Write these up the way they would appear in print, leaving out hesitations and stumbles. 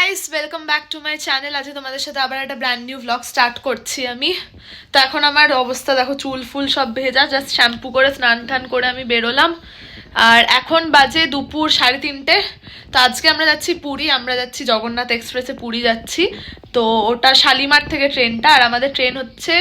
Guys, welcome back to my channel. আজকে তোমাদের সাথে আবার একটা ব্র্যান্ড নিউ ব্লগ স্টার্ট করছি আমি। তো এখন আমার অবস্থা দেখো, চুল ফুল সব ভেজা, জাস্ট শ্যাম্পু করে স্নান টান করে আমি বেরোলাম। আর এখন বাজে দুপুর 3:30। তো আজকে আমরা যাচ্ছি পুরী, আমরা যাচ্ছি জগন্নাথ এক্সপ্রেসে পুরী যাচ্ছি। তো ওটা শালিমার থেকে ট্রেনটা, আর আমাদের ট্রেন হচ্ছে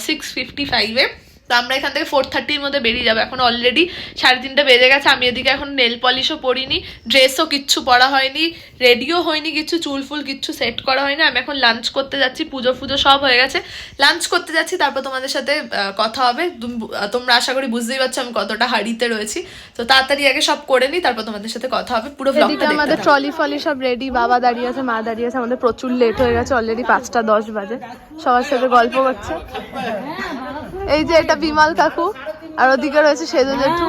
6:55-এ। তো আমরা এখান থেকে 4:30-র মধ্যে বেরিয়ে যাবো। এখন অলরেডি 3:30 বেজে গেছে। আমি এদিকে এখন নেল পলিশও পরিনি, ড্রেসও কিচ্ছু পরা হয়নি, রেডিও হয়নি, কিছু চুল ফুল কিচ্ছু সেট করা হয়নি। আমি এখন লাঞ্চ করতে যাচ্ছি, পুজো ফুজো সব হয়ে গেছে, লাঞ্চ করতে যাচ্ছি। তারপর তোমাদের সাথে কথা হবে। তোমরা আশা করি বুঝতেই পারছো আমি কতটা হাড়িতে রয়েছি। তো তাড়াতাড়ি আগে সব করে নিই, তারপর তোমাদের সাথে কথা হবে। পুরো ব্লগটা আমাদের ট্রলি ফলি সব রেডি, বাবা দাঁড়িয়ে আছে, মা দাঁড়িয়ে আছে। আমাদের প্রচুর লেট হয়ে গেছে, অলরেডি 5:10 বাজে। সবার সাথে গল্প করছে। এই যে এটা বিমল কাকু, আর ওদিকে রয়েছে সেজু জেঠু।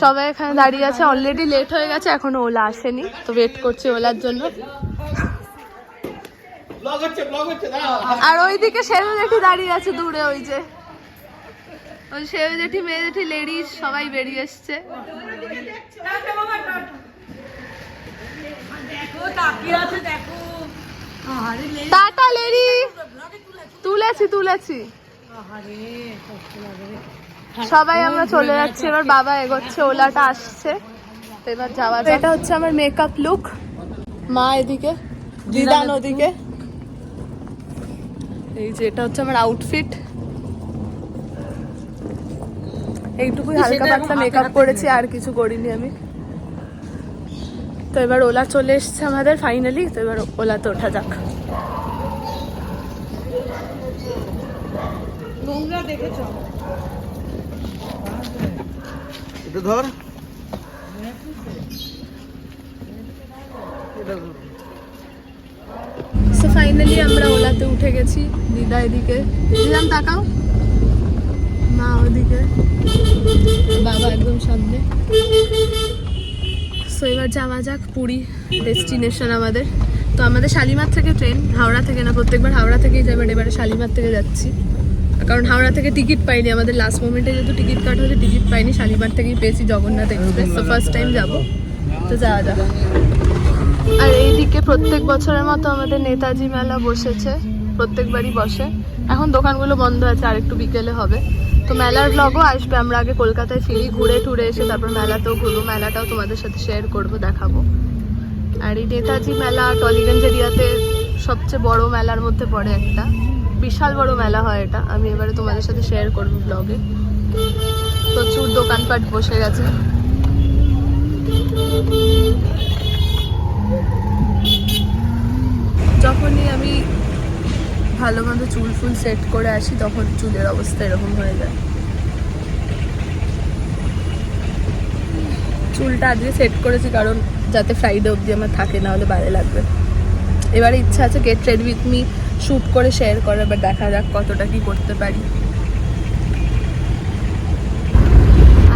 সবাই এখানে দাঁড়িয়ে আছে, অলরেডি লেট হয়ে গেছে, এখনো ওলা আসেনি। তো ওয়েট করছি ওলার জন্য। আর ওইদিকে সেজু জেঠি দাঁড়িয়ে আছে দূরে, ওই যে ওই সেজু জেঠি, মেয়ে জেঠি, লেডিস সবাই বেরিয়ে এসছে। টাটা লেডি, তুলেছি। সবাই আমরা চলে যাচ্ছি, এবার বাবা এগোচ্ছে, ওলাটা আসছে। তো এবার যাওয়া যাক। এটা হচ্ছে আমার মেকআপ লুক, মা এদিকে, দিদান ওদিকে। এই যে এটা হচ্ছে আমার আউটফিট। এইটুকুই হালকা পাতলা মেকআপ করেছি, আর কিছু করিনি আমি। তো এবার ওলা চলে এসছে আমাদের ফাইনালি। তো এবার ওলাতে ওঠা যাক। নোংরা দেখেছো? এটা ধর। সো ফাইনালি আমরা ওলাতে উঠে গেছি। দিদা এদিকে, দিদাম তাকাও, মা ওদিকে, বাবা একদম সামনে। সো এবার যাওয়া যাক পুরী ডেস্টিনেশন আমাদের। তো আমাদের শালিমার থেকে ট্রেন, হাওড়া থেকে না, প্রত্যেকবার হাওড়া থেকেই যাই, বাট এবারে শালিমার থেকে যাচ্ছি। কারণ হাওড়া থেকে টিকিট পাইনি, আমাদের লাস্ট মোমেন্টে যেহেতু টিকিট কাটা হয়েছে, টিকিট পাইনি, শালিমার থেকেই পেয়েছি জগন্নাথ এক্সপ্রেস। তো ফার্স্ট টাইম যাবো, তো যাওয়া যাক। আর এইদিকে প্রত্যেক বছরের মতো আমাদের নেতাজি মেলা বসেছে, প্রত্যেকবারই বসে। এখন দোকানগুলো বন্ধ আছে, আর একটু বিকেলে হবে। তো মেলার ব্লগও আসবে। আমরা আগে কলকাতায় ফিরি, ঘুরে টুরে এসে তারপর মেলাতেও ঘুরবো, মেলাটাও তোমাদের সাথে শেয়ার করবো, দেখাবো। আর এই নেতাজি মেলা টলিগঞ্জ এরিয়াতে সবচেয়ে বড় মেলার মধ্যে পড়ে একটা, বিশাল বড় মেলা হয় এটা। আমি এবারে তোমাদের সাথে শেয়ার করবো ব্লগে। প্রচুর দোকানপাট বসে গেছে। যখনই আমি ভালো মতো চুল ফুল সেট করে আসি, তখন চুলের অবস্থা এরকম হয়ে যায়। চুলটা আজকে সেট করেছি কারণ যাতে ফ্রাইডে অবধি আমার থাকে, না হলে বাইরে লাগবে। এবারে ইচ্ছা আছে get ready with me shoot করে শেয়ার করার, এবার দেখা যাক কতটা কি করতে পারি।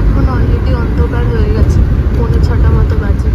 এখন অলরেডি অন্ধকার হয়ে গেছে, 5:45 মতো বাজে।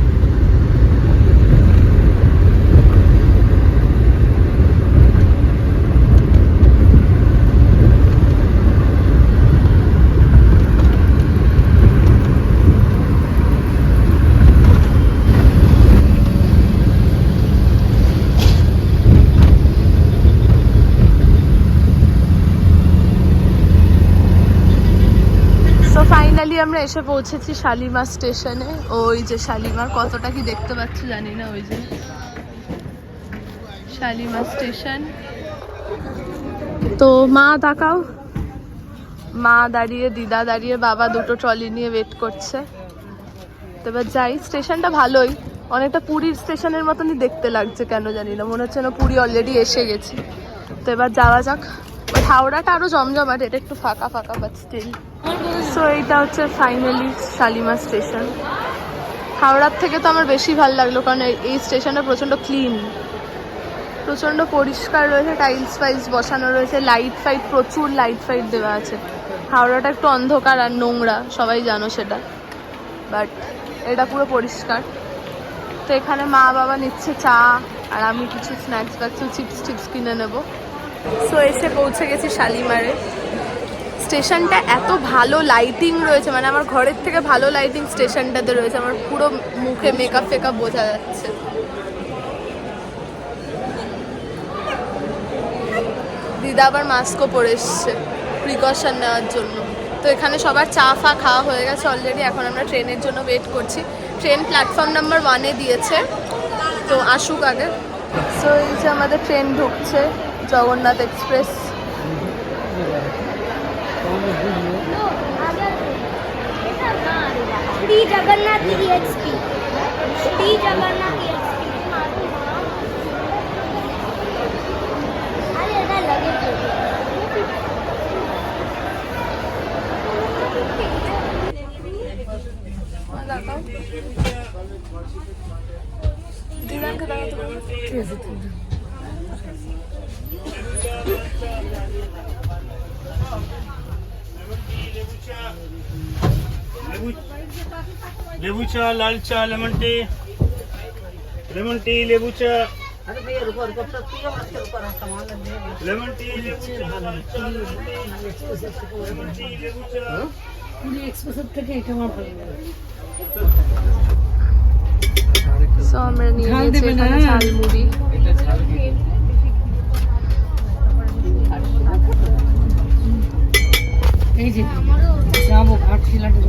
ফাইনালি আমরা এসে পৌঁছেছি শালিমার স্টেশনে। ওই যে শালিমার, কতটা কি দেখতে পাচ্ছি জানি না, ওই যে শালিমার স্টেশন। তো মা তাকাও, মা দাঁড়িয়ে, দিদা দাঁড়িয়ে, বাবা দুটো ট্রলি নিয়ে ওয়েট করছে। তো এবার যাই। স্টেশনটা ভালোই, অনেকটা পুরীর স্টেশনের মতনই দেখতে লাগছে, কেন জানি না, মনে হচ্ছে না পুরী অলরেডি এসে গেছি। তো এবার যাওয়া যাক। বাট হাওড়াটা আরো জমজমাট, এটা একটু ফাঁকা ফাঁকা, বাট স্টিল। সো এইটা হচ্ছে ফাইনালি শালিমার স্টেশন। হাওড়ার থেকে তো আমার বেশি ভালো লাগলো, কারণ এই স্টেশনটা প্রচণ্ড ক্লিন, প্রচণ্ড পরিষ্কার রয়েছে, টাইলস ফাইলস বসানো রয়েছে, লাইট ফাইট, প্রচুর লাইট ফাইট দেওয়া আছে। হাওড়াটা একটু অন্ধকার আর নোংরা, সবাই জানো সেটা, বাট এটা পুরো পরিষ্কার। তো এখানে মা বাবা নিচ্ছে চা, আর আমি কিছু স্ন্যাক্স বা কিছু চিপস টিপস কিনে নেবো। সো এসে পৌঁছে গেছি শালিমারে। স্টেশনটা এত ভালো লাইটিং রয়েছে, মানে আমার ঘরের থেকে ভালো লাইটিং স্টেশনটাতে রয়েছে। আমার পুরো মুখে মেকআপ ফেকআপ বোঝা যাচ্ছে। দিদা আবার মাস্কও পরে এসছে প্রিকশন নেওয়ার জন্য। তো এখানে সবার চা ফা খাওয়া হয়ে গেছে অলরেডি। এখন আমরা ট্রেনের জন্য ওয়েট করছি। ট্রেন প্ল্যাটফর্ম নাম্বার 1-এ দিয়েছে, তো আসুক আগে। সো এই যে আমাদের ট্রেন ঢুকছে, Jagannath express. Shri Jagannath EXP, Shri Jagannath EXP। अरे इधर लगे लेबू चा, लाल चा, लेमन टी, लेबू चा, लेमन टी, लेबू चा, लाल चा, लेमन टी, लेबू चा। সো আমরা নিয়ে নিয়েছি এখানে ঝালমুড়ি। এই যে যাবো ঘাটশিলাটা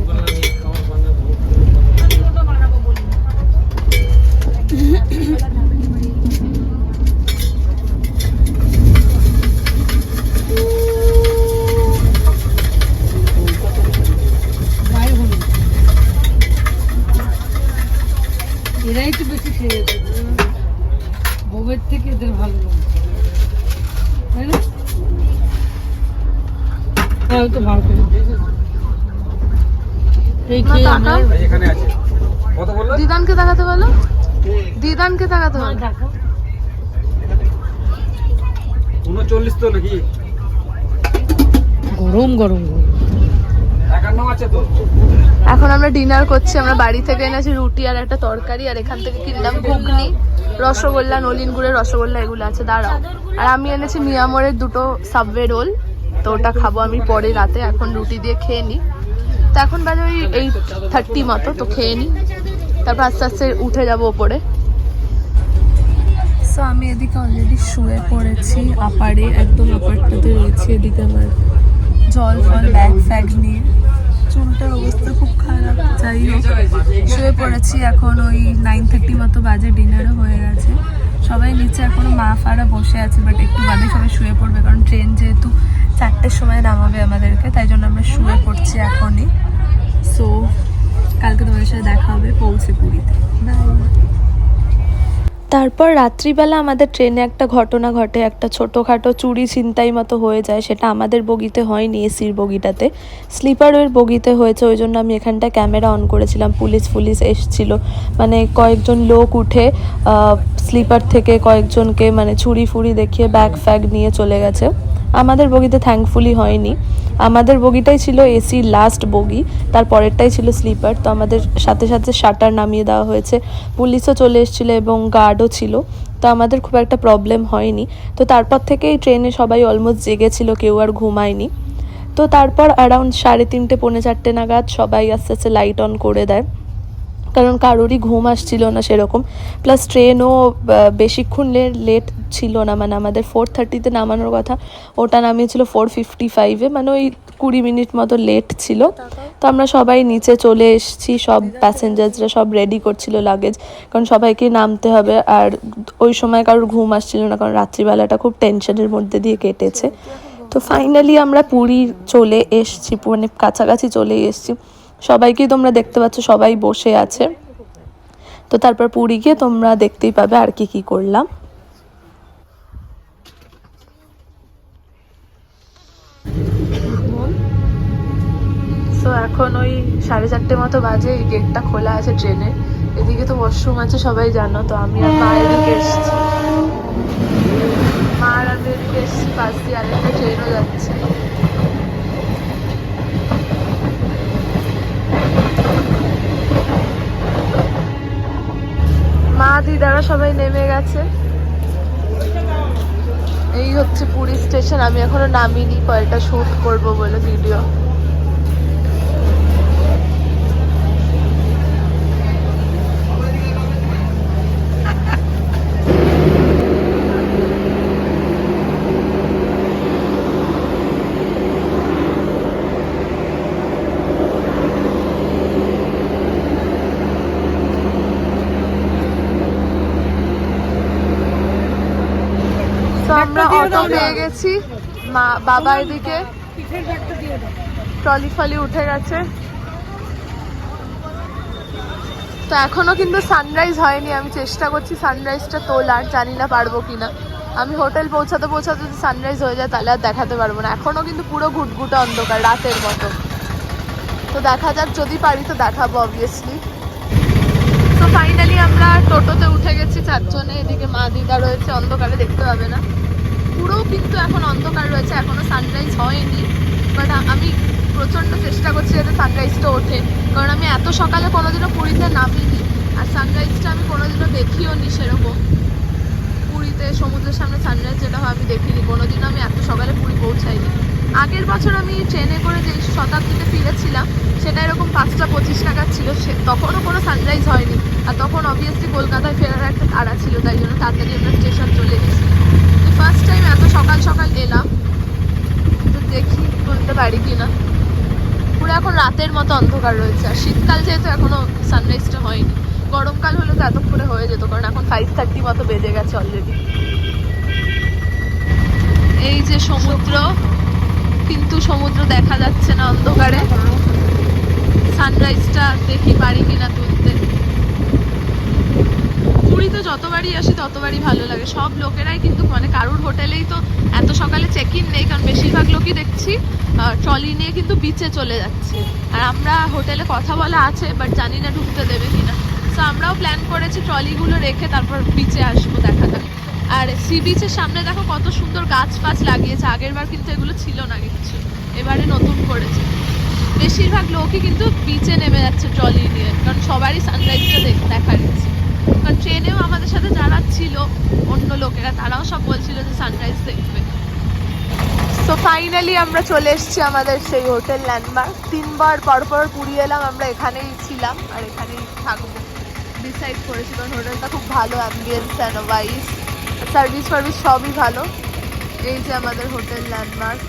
এরাই তো বেশি খেয়ে যেত, বউয়ের থেকে এদের ভালো লাগে, তাই না? তো ভালো করে এই খেয়ে আমরা এখানে আছে। কত বললো? দিদানকে তাকাতে বলো, দিদানকে তাকাতে বলো। 39 তো নাকি? গরম গরম 51 আছে তো। এখন আমরা ডিনার করছি। আমরা বাড়ি থেকে এনেছি রুটি আর একটা তরকারি, আর এখান থেকে কিনলাম ঘুগনি, রসগোল্লা, নলিন গুড়ের রসগোল্লা, এগুলো আছে। দাঁড়াও। আর আমি এনেছি মিয়ামোরের 2টো সাবওয়ে রোল, তো ওটা খাবো আমি পরে রাতে। এখন রুটি দিয়ে খেয়ে নিই। তো এখন বাজে ওই 8:30 মতো, তো খেয়ে নিই, তারপর আস্তে আস্তে উঠে যাবো ওপরে। সো আমি এদিকে অলরেডি শুয়ে পড়েছি আপারে, একদম আপারটাতে রয়েছি। এদিকে আমার জল ফল ব্যাগ ফ্যাগ নিয়ে, চুলটার অবস্থা খুব খারাপ। যাই হোক, শুয়ে পড়েছি। এখন ওই 9:30 মতো বাজে, ডিনারও হয়ে গেছে। সবাই নিচে এখনো মা ফারা বসে আছে, বাট একটু বাদে সবাই শুয়ে পড়বে, কারণ ট্রেন যেহেতু 4টের সময় নামাবে আমাদেরকে, তাই জন্য আমরা শুয়ে পড়ছি এখনই। সো কালকে তোমাদের সাথে দেখা হবে পৌঁছে পুরীতে। তারপর রাত্রিবেলা আমাদের ট্রেনে একটা ঘটনা ঘটে, একটা ছোটোখাটো চুরি ছিনতাই মতো হয়ে যায়। সেটা আমাদের বগিতে হয়নি, এসির বগিটাতে, স্লিপারের বগিতে হয়েছে। ওই জন্য আমি এখানটা ক্যামেরা অন করেছিলাম। পুলিশ এসছিল, মানে কয়েকজন লোক উঠে স্লিপার থেকে কয়েকজনকে মানে ছুরি ফুরি দেখিয়ে ব্যাগ ফ্যাগ নিয়ে চলে গেছে। আমাদের বগিতে থ্যাঙ্কফুলি হয়নি। আমাদের বগিটাই ছিল এসির লাস্ট বগি, তারপরেরটাই ছিল স্লিপার। তো আমাদের সাথে সাথে শাটার নামিয়ে দেওয়া হয়েছে, পুলিশও চলে এসেছিলো এবং গার্ডও ছিল। তো আমাদের খুব একটা প্রবলেম হয়নি। তো তারপর থেকেই ট্রেনে সবাই অলমোস্ট জেগেছিল, কেউ আর ঘুমায়নি। তো তারপর অ্যারাউন্ড 3:30 পৌনে 4টে নাগাদ সবাই আস্তে আস্তে লাইট অন করে দেয়, কারণ কারোরই ঘুম আসছিল না সেরকম। প্লাস ট্রেনও বেশিক্ষণ লেট ছিল না, মানে আমাদের 4:30-তে নামানোর কথা, ওটা নামিয়েছিল 4:55-এ, মানে ওই 20 মিনিট মতো লেট ছিল। তো আমরা সবাই নিচে চলে এসেছি, সব প্যাসেঞ্জার্সরা সব রেডি করছিল লাগেজ, কারণ সবাইকে নামতে হবে। আর ওই সময় কারোর ঘুম আসছিল না, কারণ রাত্রিবেলাটা খুব টেনশনের মধ্যে দিয়ে কেটেছে। তো ফাইনালি আমরা পুরী চলে এসেছি, মানে কাছাকাছি চলে এসেছি। সবাইকেই তোমরা দেখতে পাচ্ছ, সবাই বসে আছে। তো তারপর পুরী গিয়ে তোমরা দেখতেই পাবে আর কি করলাম। তো এখন ওই 4:30 মতো বাজে, এই গেটটা খোলা আছে ট্রেনের। এদিকে তো ওয়াশরুম আছে সবাই জানো। তো আমি আর মা এদিকে এসেছি, মা আর আমি এদিকে এসেছি, পাশ দিয়ে আরেকটা ট্রেনও যাচ্ছে। মা দিদারা সবাই নেমে গেছে। এই হচ্ছে পুরী স্টেশন। আমি এখনো নামিনি, কয়েকটা শুট করব বলে ভিডিও। তো আমরা অটো পেয়ে গেছি, মা বাবা এদিকে পিঠের ব্যাগটা দিয়ে দাও। ট্রলি ফলি উঠে গেছে। তো এখনো কিন্তু সানরাইজ হয়নি, আমি চেষ্টা করছি সানরাইজটা তোলার, জানি না পারবো কিনা। আমি হোটেল পৌঁছাতে পৌঁছাতে যদি সানরাইজ হয়ে যায় তাহলে আর দেখাতে পারবো না, এখনো কিন্তু পুরো ঘুটঘুটে অন্ধকার রাতের মতো। তো দেখা যাক, যদি পারি তো দেখাবো অবভিয়াসলি। তো ফাইনালি আমরা টোটোতে উঠে গেছি চারজনে, এদিকে মা দিদা রয়েছে, অন্ধকারে দেখতে পাবে না, পুরো কিন্তু এখন অন্ধকার রয়েছে, এখনো সানরাইজ হয়নি। বাট আমি প্রচণ্ড চেষ্টা করছি যাতে সানরাইজটা ওঠে, কারণ আমি এত সকালে কোনোদিনও পুরীতে নামিনি, আর সানরাইজটা আমি কোনোদিনও দেখিও নি সেরকম। পুরীতে সমুদ্রের সামনে সানরাইজ যেটা হয় আমি দেখিনি কোনোদিনও, আমি এত সকালে পুরী পৌঁছাইনি। আগের বছর আমি ট্রেনে করে যে শতাব্দীতে ফিরেছিলাম সেটা এরকম 5:25 নাগাদ ছিল, তখনও কোনো সানরাইজ হয়নি, আর তখন অবভিয়াসলি কলকাতায় ফেরার একটা তাড়া ছিল, তাই জন্য তাড়াতাড়ি আমরা স্টেশন চলে গেছি। ফার্স্ট টাইম এত সকাল সকাল এলাম, তো দেখি বলতে পারি কিনা। পুরো এখন রাতের মতো অন্ধকার রয়েছে, আর শীতকাল যেহেতু এখনো সানরাইজটা হয়নি, গরমকাল হলে তো এতক্ষণে হয়ে যেত, কারণ এখন 5:30 মতো বেজে গেছে অলরেডি। এই যে সমুদ্র, কিন্তু সমুদ্র দেখা যাচ্ছে না অন্ধকারে, সানরাইজটা দেখি পারি কিনা তুলতে। পুরীতে যতবারই আসি ততবারই ভালো লাগে, সব লোকেরাই কিন্তু মানে কারুর হোটেলেই তো এত সকালে চেক ইন নেই, কারণ বেশিরভাগ লোকই দেখছি ট্রলি নিয়ে কিন্তু বিচে চলে যাচ্ছে, আর আমরা হোটেলে কথা বলা আছে বাট জানি না ঢুকতে দেবে কিনা। তো আমরাও প্ল্যান করেছি ট্রলিগুলো রেখে তারপর বিচে আসবো, দেখা যাক। আর সি বিচের সামনে দেখো কত সুন্দর গাছ ফাছ লাগিয়েছে, আগের বার কিন্তু এগুলো ছিল না কিছু, এবারে নতুন করেছে। বেশিরভাগ লোকই কিন্তু বিচে নেমে যাচ্ছে ট্রলি নিয়ে, কারণ সবারই সানরাইজটা দেখার ইচ্ছে। কারণ ট্রেনেও আমাদের সাথে যারা ছিল অন্য লোকেরা, তারাও সব বলছিল যে সানরাইজ দেখবে। তো ফাইনালি আমরা চলে এসেছি আমাদের সেই হোটেল ল্যান্ডমার্ক। 3 বার পরপর পুরী এলাম, আমরা এখানেই ছিলাম আর এখানেই থাকবো ডিসাইড করেছি, কারণ হোটেলটা খুব ভালো, অ্যাম্বিয়েন্স অ্যান্ড ওয়াইজ, সার্ভিস সবই ভালো। এই যে আমাদের হোটেল ল্যান্ডমার্ক।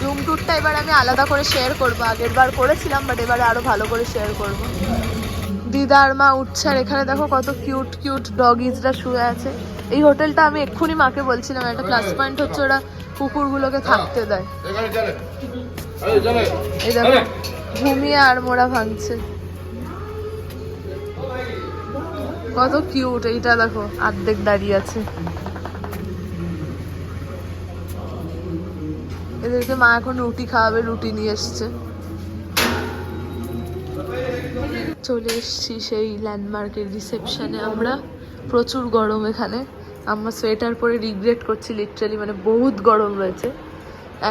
রুম ট্যুরটা এবার আমি আলাদা করে শেয়ার করবো, আগের বার করেছিলাম বাট এবারে আরো ভালো করে শেয়ার করবো। দিদা আর মা উঠছে, আর এখানে দেখো কত কিউট কিউট ডগিজরা শুয়ে আছে। এই হোটেলটা আমি এক্ষুনি মাকে বলছিলাম একটা প্লাস পয়েন্ট হচ্ছে ওরা কুকুরগুলোকে থাকতে দেয়। এই দেখো ঘুমিয়ে আর মোড়া ভাঙছে, কত কিউট। এইটা দেখো অর্ধেক দাঁড়িয়ে আছে। এদেরকে মা এখন রুটি খাওয়াবে, রুটি নিয়ে এসছে। চলে এসছি সেই ল্যান্ডমার্কের রিসেপশনে আমরা। প্রচুর গরম এখানে, আমরা সোয়েটার পরে রিগ্রেট করছি লিটারালি, মানে বহুত গরম রয়েছে।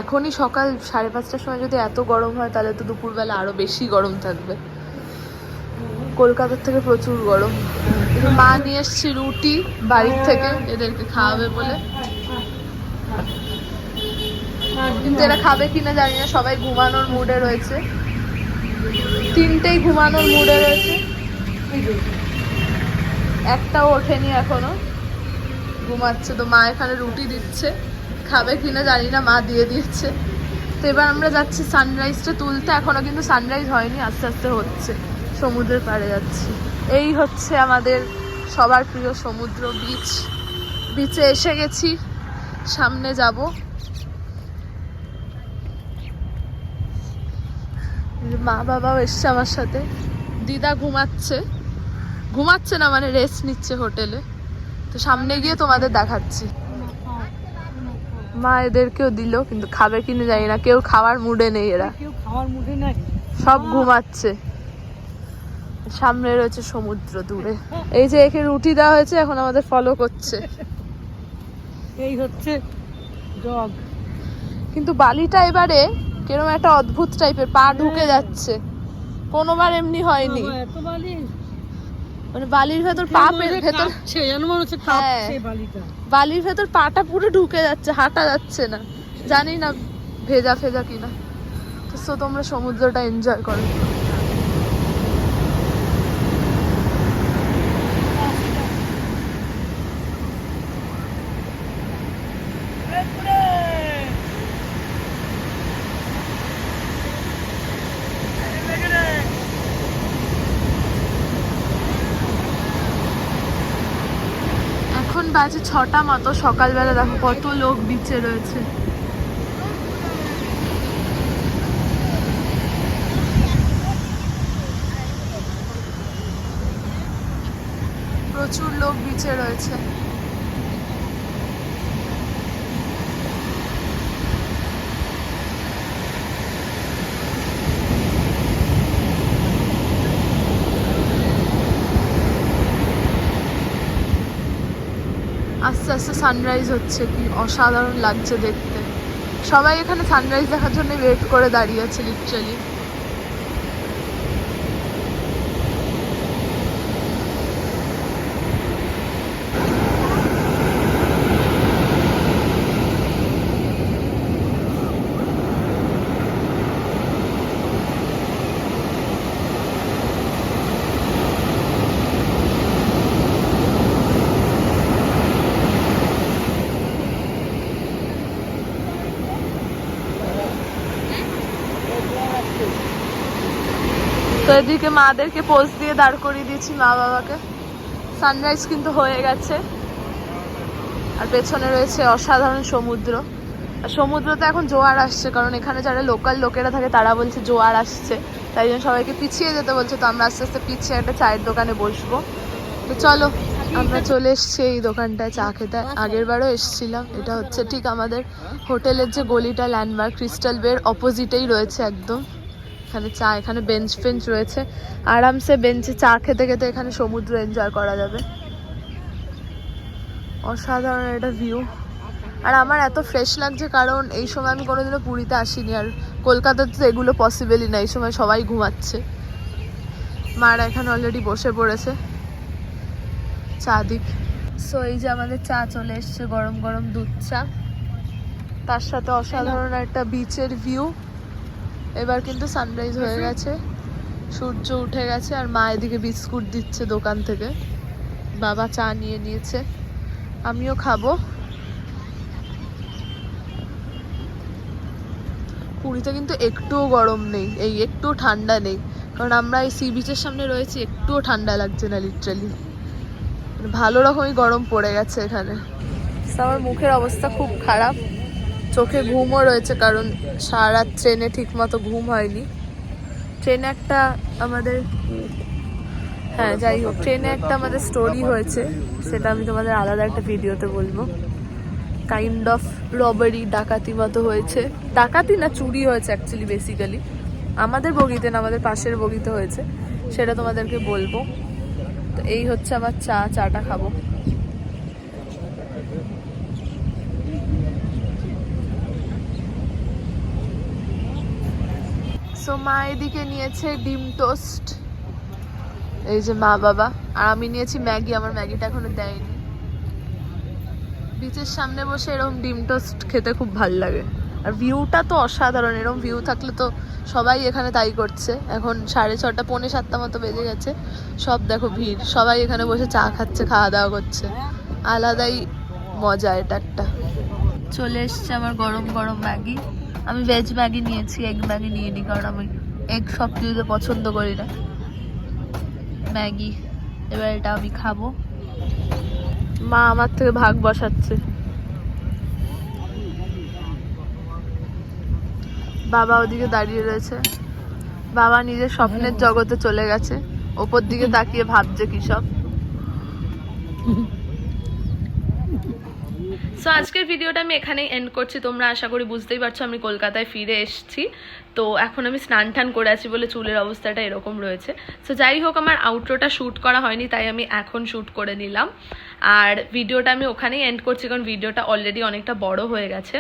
এখনই সকাল 5:30টার সময় যদি এত গরম হয় তাহলে তো দুপুরবেলা আরো বেশি গরম থাকবে, কলকাতার থেকে প্রচুর গরম। মা নিয়ে এসছি রুটি বাড়ির থেকে এদেরকে খাওয়াবে বলে, কিন্তু এরা খাবে কিনা জানি না। সবাই ঘুমানোর মুডে রয়েছে, 3টেই ঘুমানোর মুডে রয়েছে, একটাও ওঠেনি এখনো, ঘুমাচ্ছে। তো মা এখানে রুটি দিচ্ছে, খাবে কিনা জানি না, মা দিয়ে দিচ্ছে। তো এবার আমরা যাচ্ছি সানরাইজটা তুলতে, এখনো কিন্তু সানরাইজ হয়নি, আস্তে আস্তে হচ্ছে। সমুদ্রের পাড়ে যাচ্ছি, এই হচ্ছে আমাদের সবার প্রিয় সমুদ্র, বিচ। বিচে এসে গেছি, সামনে যাব। মা বাবাও এসছে আমার সাথে, দিদা ঘুমাচ্ছে না মানে রেস্ট নিচ্ছে হোটেলে। তো সামনে গিয়ে তোমাদের দেখাচ্ছি। মা এদেরকেও দিল, কিন্তু খাবে কিনা জানি না, কেউ খাওয়ার মুডে নেই, এরা কেউ খাওয়ার মুডে নাই, সব ঘুমাচ্ছে। সামনে রয়েছে সমুদ্র দূরে। এই যে একে রুটি দেওয়া হয়েছে, এখন আমাদের ফলো করছে। এই হচ্ছে ডগ। কিন্তু বালিটা এবারে কিরকম একটা অদ্ভুত টাইপের, পা ঢুকে যাচ্ছে, কোনোবার এমনি হয়নি। এত বালি, মানে বালির ভেতর পা ভেতর, যেন মনে হচ্ছে হ্যাঁ, কাঁপছে বালিটা। বালির ভেতর পাটা পুরো ঢুকে যাচ্ছে, হাঁটা যাচ্ছে না, জানি না ভেজা ফেজা কিনা। তো তোমরা সমুদ্রটা এনজয় করো। এখন বাজে 6টা মতো, সকালবেলা দেখো কত লোক বিচে রয়েছে। প্রচুর লোক বিচে রয়েছে। আস্তে আস্তে সানরাইজ হচ্ছে, কি অসাধারণ লাগছে দেখতে। সবাই এখানে সানরাইজ দেখার জন্য ওয়েট করে দাঁড়িয়ে আছে লিটারালি। তো এদিকে মাদেরকে পোজ দিয়ে দাঁড় করিয়ে দিয়েছি, মা বাবাকে। সানরাইজ কিন্তু হয়ে গেছে, আর পেছনে রয়েছে অসাধারণ সমুদ্র। আর সমুদ্রতে এখন জোয়ার আসছে, কারণ এখানে যারা লোকাল লোকেরা থাকে তারা বলছে জোয়ার আসছে, তাই জন্য সবাইকে পিছিয়ে যেতে বলছে। তো আমরা আস্তে আস্তে পিছিয়ে একটা চায়ের দোকানে বসবো। তো চলো, আমরা চলে এসছি এই দোকানটায় চা খেতে। আগের বারও এসছিলাম। এটা হচ্ছে ঠিক আমাদের হোটেলের যে গলিটা ল্যান্ডমার্ক ক্রিস্টাল বের অপোজিটেই রয়েছে একদম। এখানে চা, এখানে বেঞ্চ ফেঞ্চ রয়েছে, আরামসে বেঞ্চে চা খেতে খেতে এখানে সমুদ্র এনজয় করা যাবে। অসাধারণ একটা ভিউ। আর আমার এত ফ্রেশ লাগছে কারণ এই সময় আমি কোনোদিনও পুরীতে আসিনি, আর কলকাতাতে তো এগুলো পসিবলই না। এই সময় সবাই ঘুমাচ্ছে। মারা এখানে অলরেডি বসে পড়েছে চা দিক। সো এই যে আমাদের চা চলে এসছে, গরম গরম দুধ চা, তার সাথে অসাধারণ একটা বিচের ভিউ। এবার কিন্তু সানরাইজ হয়ে গেছে, সূর্য উঠে গেছে, আর মা এদিকে বিস্কুট দিচ্ছে দোকান থেকে। বাবা চা নিয়ে নিয়েছে, আমিও খাবো। পুরীতে কিন্তু একটুও গরম নেই, এই একটুও ঠান্ডা নেই, কারণ আমরা এই সি বিচের সামনে রয়েছি। একটুও ঠান্ডা লাগছে না, লিটারালি ভালো রকমই গরম পড়ে গেছে এখানে। আমার মুখের অবস্থা খুব খারাপ, চোখে ঘুমও রয়েছে, কারণ সারা রাত ট্রেনে ঠিক মতো ঘুম হয়নি। ট্রেনে একটা আমাদের, হ্যাঁ যাই হোক, ট্রেনে একটা আমাদের স্টোরি হয়েছে, সেটা আমি তোমাদের আলাদা একটা ভিডিওতে বলবো। কাইন্ড অফ রবারি, ডাকাতি মতো হয়েছে। ডাকাতি না, চুরি হয়েছে অ্যাকচুয়ালি, বেসিক্যালি আমাদের বগিতে না, আমাদের পাশের বগিতে হয়েছে, সেটা তোমাদেরকে বলবো। তো এই হচ্ছে আমার চা, চাটা খাবো। সো মা এদিকে নিয়েছে ডিম টোস্ট, এই যে মা বাবা, আর আমি নিয়েছি ম্যাগি। আমার ম্যাগিটা এখনো দেয়নি। বিচের সামনে বসে এরকম ডিম টোস্ট খেতে খুব ভাল লাগে, আর ভিউটা তো অসাধারণ। এরকম ভিউ থাকলে তো সবাই এখানে তাই করছে। এখন 6:30 পৌনে 7টা মতো বেজে গেছে, সব দেখো ভিড়, সবাই এখানে বসে চা খাচ্ছে, খাওয়া দাওয়া করছে। আলাদাই মজা এটা একটা। চলে এসছে আমার গরম গরম ম্যাগি। আমি ভেজ ম্যাগি নিয়েছি, এগ ম্যাগি নিইনি, কারণ আমি এগ সব কিছুতে পছন্দ করি না। ম্যাগি, এবার এটা আমি খাবো। মা আমার থেকে ভাগ বসাচ্ছে। বাবা ওদিকে দাঁড়িয়ে রয়েছে, বাবা নিজের স্বপ্নের জগতে চলে গেছে, ওপর দিকে তাকিয়ে ভাবছে কি সব। সো আজকের ভিডিওটা আমি এখানেই এন্ড করছি। তোমরা আশা করি বুঝতেই পারছো আমি কলকাতায় ফিরে এসেছি। তো এখন আমি স্নান টান করে আছি বলে চুলের অবস্থাটা এরকম রয়েছে। সো যাই হোক, আমার আউটরোটা শ্যুট করা হয়নি, তাই আমি এখন শ্যুট করে নিলাম। আর ভিডিওটা আমি ওখানেই এন্ড করছি, কারণ ভিডিওটা অলরেডি অনেকটা বড় হয়ে গেছে।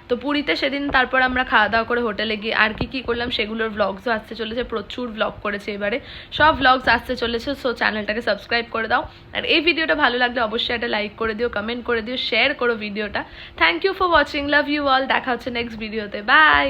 তো পুরীতে সেদিন তারপর আমরা খাওয়া দাওয়া করে হোটেলে গিয়ে আর কি করলাম সেগুলোর ভ্লগসও আসতে চলেছে। প্রচুর ভ্লগ করেছে এবারে, সব ভ্লগস আসতে চলেছে। সো চ্যানেলটাকে সাবস্ক্রাইব করে দাও। আর এই ভিডিওটা ভালো লাগলে অবশ্যই একটা লাইক করে দিও, কমেন্ট করে দিও, শেয়ার করো ভিডিওটা। Thank you for watching, love you all. দেখা হচ্ছে নেক্সট ভিডিওতে, বাই।